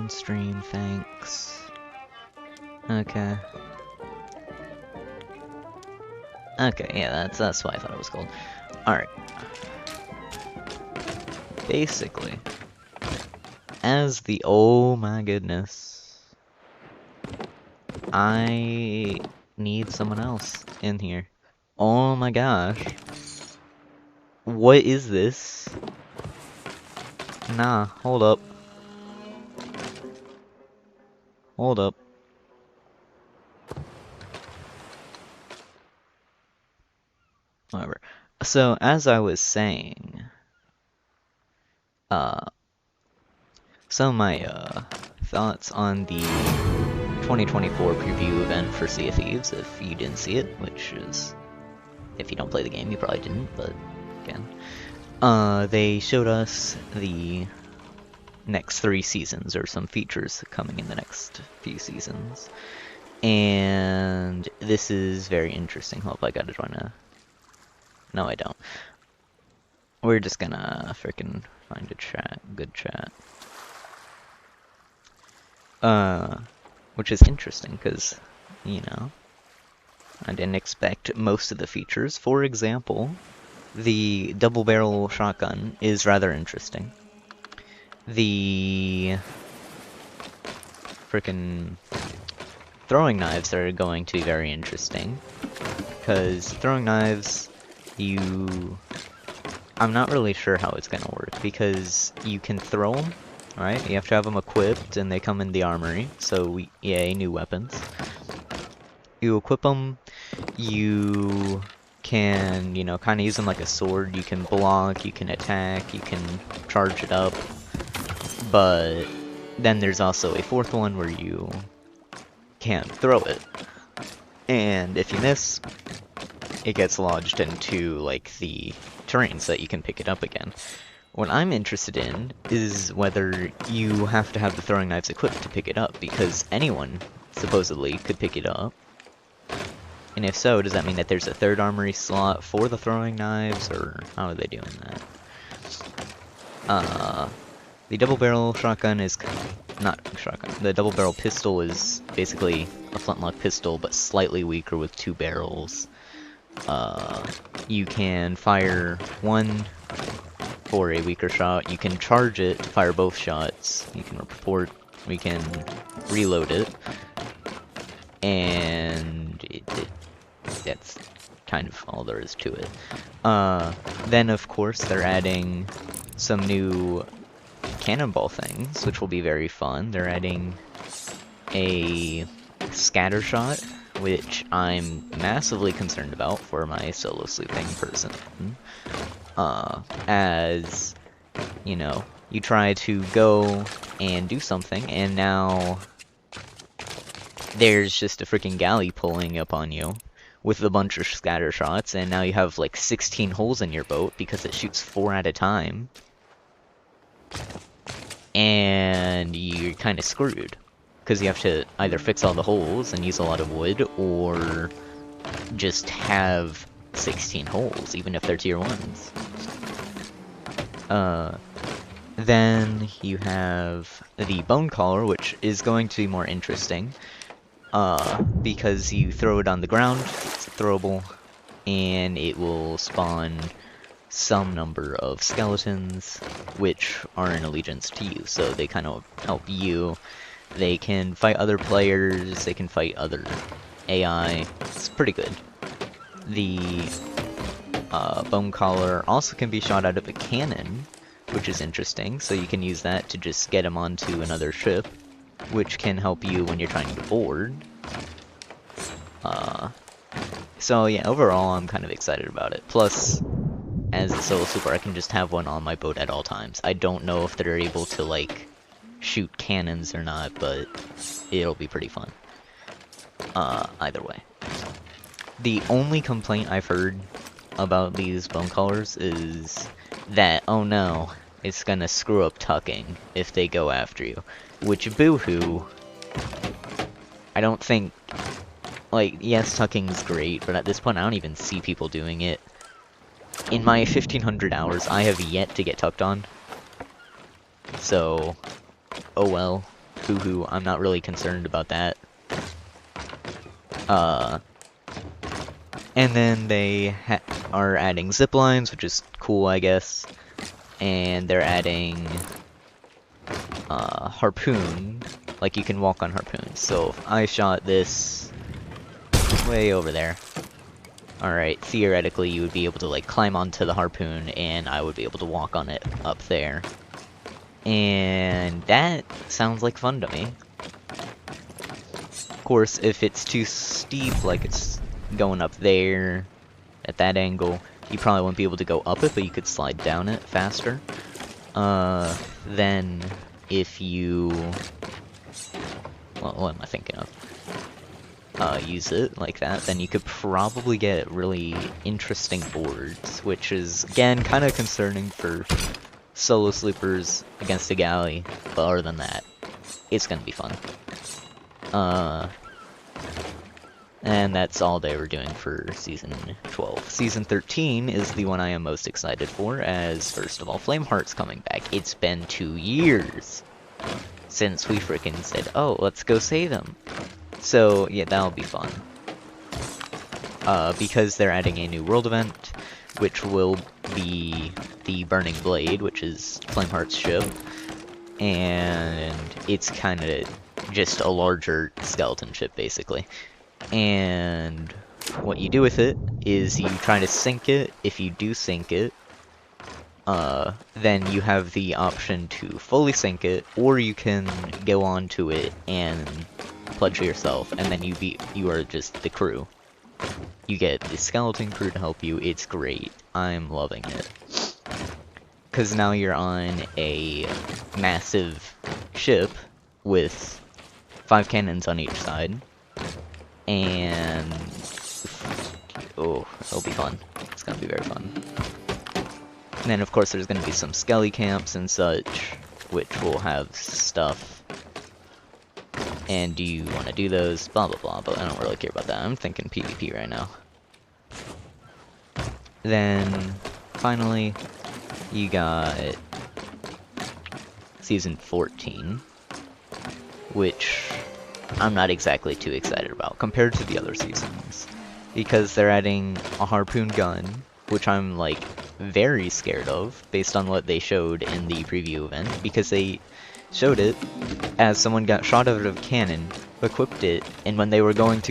on stream, thanks. Okay. Okay, yeah, that's what I thought it was called. Alright. Basically, as the oh my goodness, I need someone else in here. Oh my gosh. What is this? Nah, hold up. Hold up. Whatever. So, as I was saying, uh, some of my, thoughts on the 2024 preview event for Sea of Thieves, if you didn't see it, which is, if you don't play the game, you probably didn't, but again. They showed us the next 3 seasons, or some features coming in the next few seasons. And this is very interesting. Hope I gotta join a... No, I don't. We're just gonna frickin' find a chat, good chat. Which is interesting, because, you know, I didn't expect most of the features. For example, the double barrel shotgun is rather interesting. The frickin' throwing knives are going to be very interesting, because throwing knives, I'm not really sure how it's gonna work, because you can throw them, right? You have to have them equipped, and they come in the armory, so yay, new weapons. You equip them, you can, you know, kind of use them like a sword. You can block, you can attack, you can charge it up, but then there's also a 4th one where you can't throw it, and if you miss, it gets lodged into, like, the terrain so that you can pick it up again. What I'm interested in is whether you have to have the throwing knives equipped to pick it up, because anyone, supposedly, could pick it up. And if so, does that mean that there's a 3rd armory slot for the throwing knives, or how are they doing that? The double barrel shotgun is... not shotgun. The double barrel pistol is basically a flintlock pistol, but slightly weaker with 2 barrels. You can fire one for a weaker shot. You can charge it to fire both shots. You can we can reload it. And that's kind of all there is to it. Then of course they're adding some new cannonball things, which will be very fun. They're adding a scatter shot, which I'm massively concerned about for my solo sleeping person. As, you know, you try to go and do something, and now there's just a freaking galley pulling up on you with a bunch of scatter shots, and now you have like 16 holes in your boat because it shoots 4 at a time. And you're kind of screwed, because you have to either fix all the holes and use a lot of wood, or just have 16 holes, even if they're tier 1s. Then you have the bone collar, which is going to be more interesting, because you throw it on the ground, it's throwable, and it will spawn some number of skeletons, which are in allegiance to you, so they kind of help you. They can fight other players, they can fight other AI, it's pretty good. The bone collar also can be shot out of a cannon, which is interesting, so you can use that to just get them onto another ship, which can help you when you're trying to board. So yeah, overall I'm kind of excited about it. Plus, as a solo super, I can just have one on my boat at all times. I don't know if they're able to, like, shoot cannons or not, but it'll be pretty fun. Either way. The only complaint I've heard about these bone collars is that, oh no, it's gonna screw up tucking if they go after you. Which, boo-hoo, I don't think... Like, yes, tucking's great, but at this point I don't even see people doing it. In my 1500 hours, I have yet to get tucked on. So, oh well. Hoo-hoo, I'm not really concerned about that. And then they are adding zip lines, which is cool, I guess. And they're adding harpoon, like you can walk on harpoons. So if I shot this way over there, alright, theoretically you would be able to like climb onto the harpoon and I would be able to walk on it up there. And that sounds like fun to me. Of course, if it's too steep, like it's going up there at that angle, you probably won't be able to go up it, but you could slide down it faster. Then if you, well, what am I thinking of? Use it like that, then you could probably get really interesting boards, which is, again, kind of concerning for solo sleepers against a galley, but other than that, it's gonna be fun. And that's all they were doing for Season 12. Season 13 is the one I am most excited for, as, first of all, Flameheart's coming back. It's been 2 years since we frickin' said, oh, let's go save him. So, yeah, that'll be fun. Because they're adding a new world event, which will be the Burning Blade, which is Flameheart's ship. And it's kind of just a larger skeleton ship, basically. And what you do with it is you try to sink it. If you do sink it, then you have the option to fully sink it, or you can go onto it and pledge yourself, and then you are just the crew. You get the skeleton crew to help you. It's great. I'm loving it. Because now you're on a massive ship with 5 cannons on each side. And oh, it'll be fun. It's gonna be very fun. And then of course there's gonna be some skelly camps and such, which will have stuff. And do you want to do those? Blah blah blah, but I don't really care about that. I'm thinking PvP right now. Then finally you got Season 14, which I'm not exactly too excited about compared to the other seasons, because they're adding a harpoon gun, which I'm like very scared of based on what they showed in the preview event, because they showed it as someone got shot out of a cannon, equipped it, and when they were going to